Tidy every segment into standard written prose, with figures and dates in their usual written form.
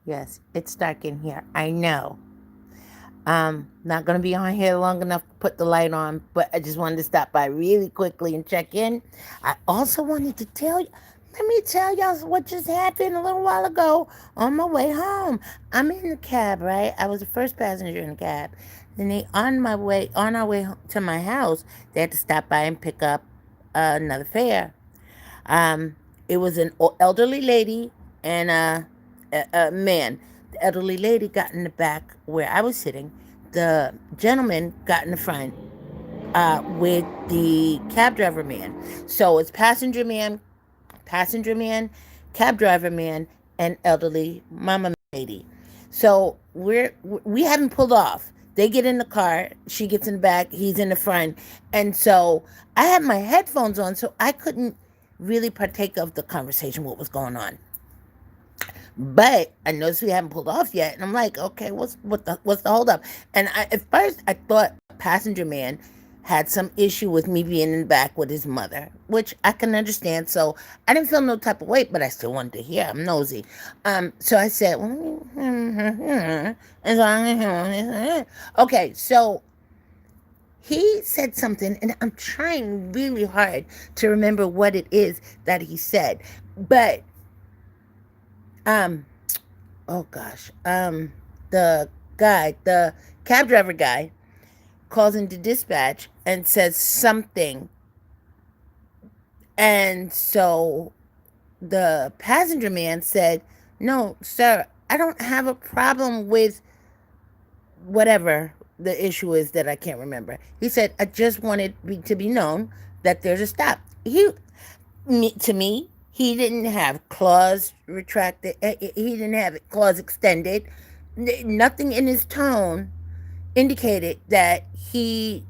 Yes, it's dark in here. I know. Not going to be on here long enough to put the light on, but I just wanted to stop by really quickly and check in. I also wanted to tell you, let me tell y'all what just happened a little while ago on my way home. I'm in the cab, right? I was the first passenger in the cab. Then on our way to my house, they had to stop by and pick up another fare. Um, it was an elderly lady and a man. The elderly lady got in the back where I was sitting. The gentleman got in the front with the cab driver man. So it's passenger man, cab driver man, and elderly mama lady. So we haven't pulled off. They get in the car, she gets in the back, he's in the front, and so I had my headphones on, so I couldn't really partake of the conversation, what was going on. But I noticed we haven't pulled off yet, and I'm like, okay, what's the holdup? And at first I thought passenger man had some issue with me being in the back with his mother, which I can understand. So I didn't feel no type of weight, but I still wanted to hear. I'm nosy. So I said, okay, so he said something, and I'm trying really hard to remember what it is that he said, but um oh gosh, the cab driver guy calls into dispatch and says something, and so the passenger man said, no sir, I don't have a problem with whatever the issue is that I can't remember. He said, I just wanted to be known that there's a stop. To me, he didn't have claws retracted. He didn't have claws extended. Nothing in his tone indicated that he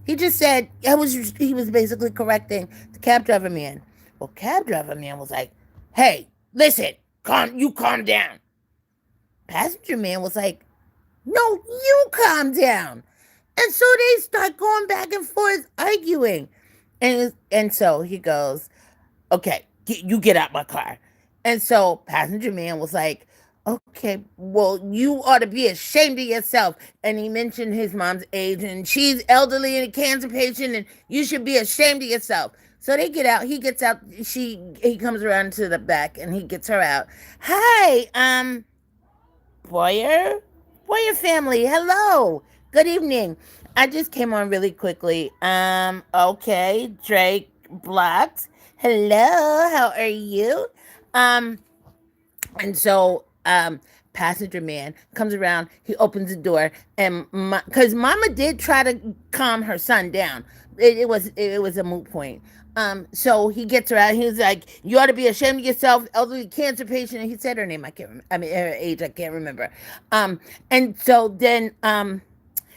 just said he was basically correcting the cab driver man. Well, cab driver man was like, "Hey, listen, calm down." Passenger man was like, "No, you calm down." And so they start going back and forth arguing. And so he goes, okay, you get out my car. And so passenger man was like, okay, well, you ought to be ashamed of yourself. And he mentioned his mom's age, and she's elderly and a cancer patient, and you should be ashamed of yourself. So they get out. He gets out. He comes around to the back, and he gets her out. Hi, Boyer family. Hello. Good evening. I just came on really quickly. Okay, Drake Blocked. Hello, how are you? Um, and so passenger man comes around, he opens the door, and because mama did try to calm her son down, it was a moot point. So he gets her out. He was like, "You ought to be ashamed of yourself, elderly cancer patient." And he said her name. I mean, her age. I can't remember. And so then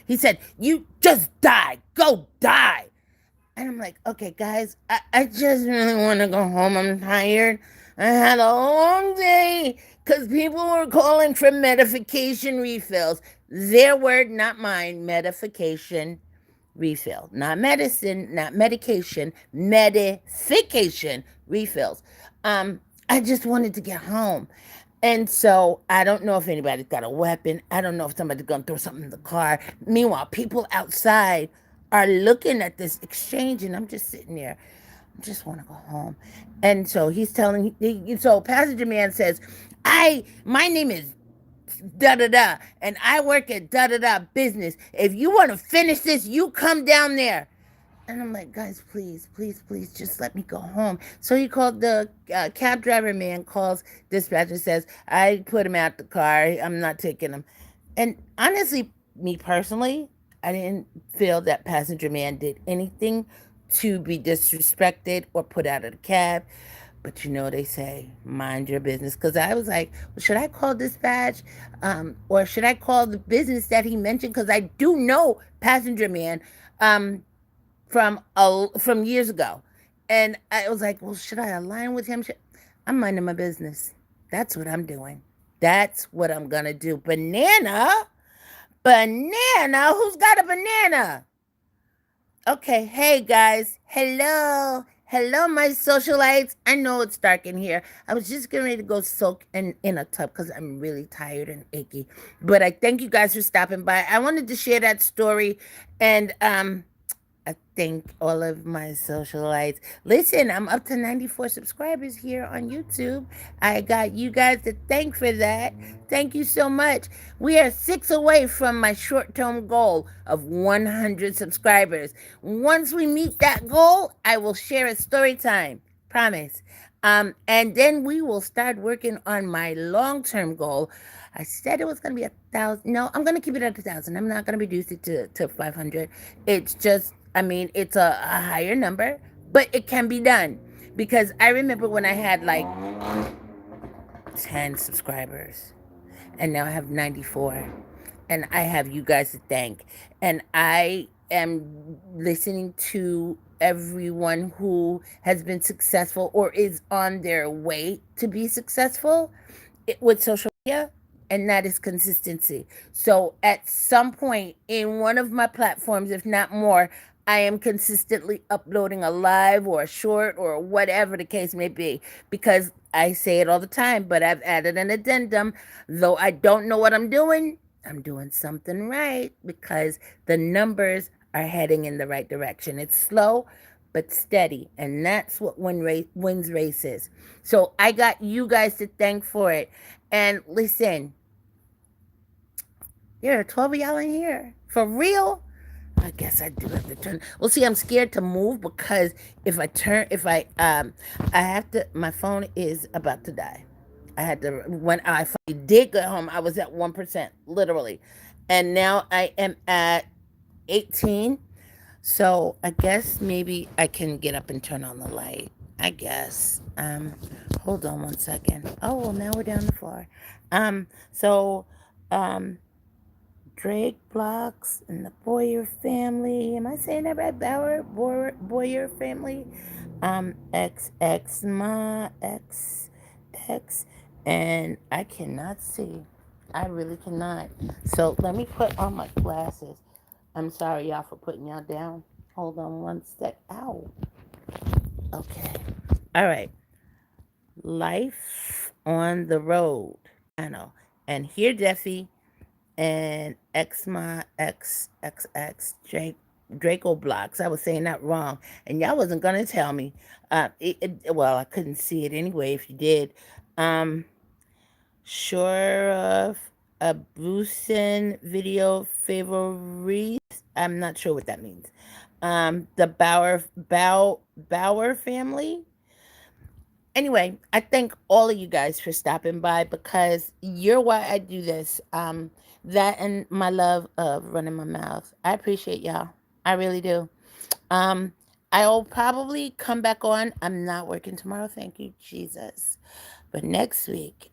he said, "You just die. Go die." And I'm like, okay, guys, I just really want to go home. I'm tired. I had a long day because people were calling for medication refills. Their word, not mine. Medication refill. Not medicine, not medication, medication refills. I just wanted to get home. And so I don't know if anybody's got a weapon. I don't know if somebody's going to throw something in the car. Meanwhile, people outside are looking at this exchange, and I'm just sitting there. I just want to go home. And so so passenger man says, my name is da da da, and I work at da da da business. If you want to finish this, you come down there. And I'm like, guys, please, please, please, just let me go home. So he called the cab driver man, calls dispatch and says, I put him out the car. I'm not taking him. And honestly, me personally, I didn't feel that passenger man did anything to be disrespected or put out of the cab. But they say, mind your business. Because I was like, well, should I call dispatch? Or should I call the business that he mentioned? Because I do know passenger man. From years ago. And I was like, well, should I align with him? I'm minding my business. That's what I'm doing. That's what I'm gonna do. Banana, who's got a banana? Okay, hey guys, hello, Hello, my socialites. I know it's dark in here. I was just getting ready to go soak in a tub because I'm really tired and achy. But I thank you guys for stopping by. I wanted to share that story, and I thank all of my socialites. Listen, I'm up to 94 subscribers here on YouTube. I got you guys to thank for that. Thank you so much. We are 6 away from my short term goal of 100 subscribers. Once we meet that goal, I will share a story time. Promise. And then we will start working on my long term goal. I said it was going to be 1,000. No, I'm going to keep it at 1,000. I'm not going to reduce it to 500. It's just, I mean, it's a higher number, but it can be done. Because I remember when I had like 10 subscribers, and now I have 94. And I have you guys to thank. And I am listening to everyone who has been successful or is on their way to be successful with social media, and that is consistency. So at some point in one of my platforms, if not more, I am consistently uploading a live or a short or whatever the case may be, because I say it all the time, but I've added an addendum. Though I don't know what I'm doing something right, because the numbers are heading in the right direction. It's slow but steady, and that's what wins races. So I got you guys to thank for it. And listen, there are 12 of y'all in here. For real? I guess I do have to turn. Well, see, I'm scared to move because I have to. My phone is about to die. I had to when I finally did get home. I was at 1%, literally, and now I am at 18. So I guess maybe I can get up and turn on the light. I guess. Hold on one second. Oh well, now we're down the floor. So, um, Drake Blocks and the Boyer family. Am I saying that right? Boyer family. My X, and I cannot see. I really cannot. So let me put on my glasses. I'm sorry, y'all, for putting y'all down. Hold on one sec. Ow. Okay. All right. Life on the road. I know. And here, Jeffy and Draco Blocks. I was saying that wrong, and y'all wasn't gonna tell me. Well, I couldn't see it anyway. If you did, um, sure of a Brusen video favorites. I'm not sure what that means. The Bauer family. Anyway, I thank all of you guys for stopping by, because you're why I do this. That and my love of running my mouth. I appreciate y'all. I really do. Um, I'll probably come back on. I'm not working tomorrow. Thank you, Jesus. But next week,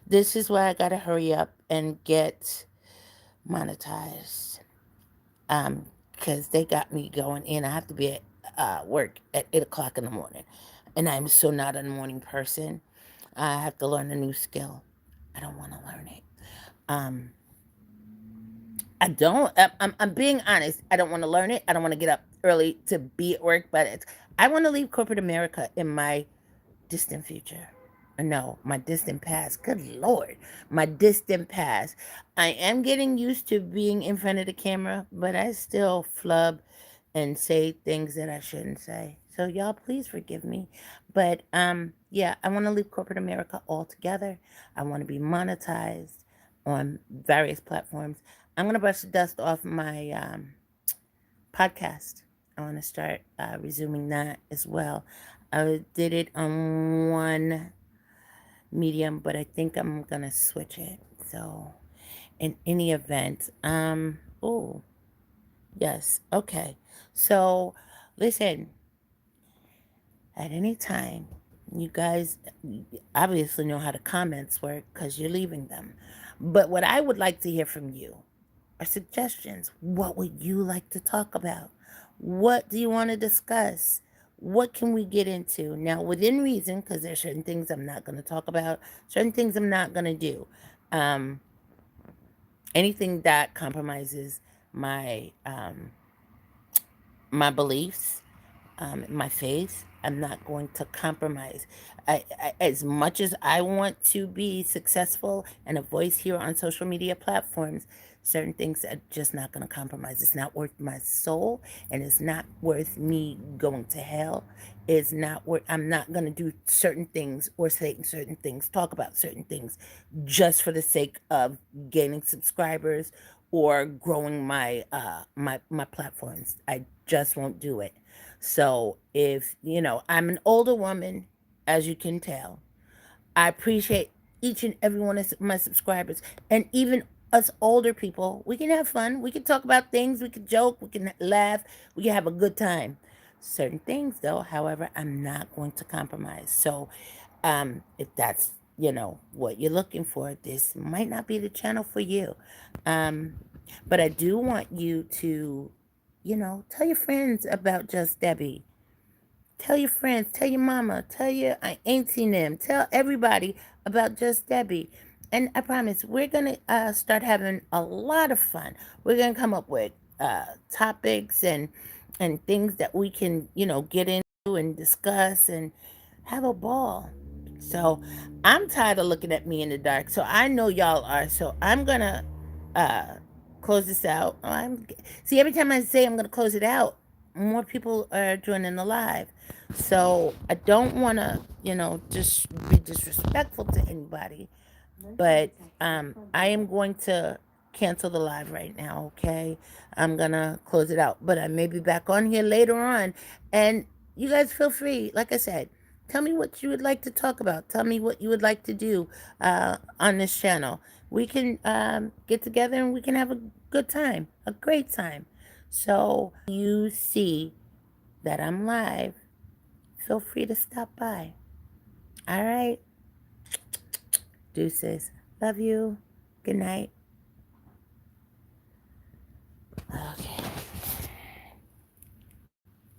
this is why I gotta hurry up and get monetized. Because they got me going in. I have to be at work at 8 o'clock in the morning, and I'm so not a morning person. I have to learn a new skill. I don't want to learn it. Um, I don't. I'm being honest. I don't want to learn it. I don't want to get up early to be at work, but I want to leave corporate America in my distant future. No, my distant past. Good Lord. My distant past. I am getting used to being in front of the camera, but I still flub and say things that I shouldn't say. So y'all please forgive me. But yeah, I want to leave corporate America altogether. I want to be monetized on various platforms. I'm going to brush the dust off my podcast. I want to start resuming that as well. I did it on one medium, but I think I'm gonna switch it. So, in any event, oh yes, okay. So, listen. At any time, you guys obviously know how the comments work because you're leaving them. But what I would like to hear from you are suggestions. What would you like to talk about? What do you want to discuss? What can we get into? Now, within reason, because there's certain things I'm not going to talk about, certain things I'm not going to do. Um, Anything that compromises my my beliefs, my faith. I'm not going to compromise. As much as I want to be successful and a voice here on social media platforms, certain things are just not going to compromise. It's not worth my soul, and it's not worth me going to hell. It's not worth. I'm not going to do certain things or say certain things, talk about certain things, just for the sake of gaining subscribers or growing my platforms. I just won't do it. So if I'm an older woman, as you can tell. I appreciate each and every one of my subscribers, and even us older people. We can have fun. We can talk about things. We can joke. We can laugh. We can have a good time. Certain things, though, however, I'm not going to compromise. So, if that's what you're looking for, this might not be the channel for you. Um, but I do want you to, tell your friends about Just Debbie. Tell your friends, tell your mama, tell your auntie them, tell everybody about Just Debbie. And I promise, we're going to start having a lot of fun. We're going to come up with topics and things that we can, get into and discuss and have a ball. So I'm tired of looking at me in the dark. So I know y'all are. So I'm going to uh, close this out. See, every time I say I'm going to close it out, more people are joining the live. So I don't want to, just be disrespectful to anybody. But I am going to cancel the live right now, okay? I'm going to close it out. But I may be back on here later on. And you guys feel free, like I said, tell me what you would like to talk about. Tell me what you would like to do on this channel. We can get together and we can have a good time, a great time. So you see that I'm live, feel free to stop by. All right. Deuces. Love you. Good night.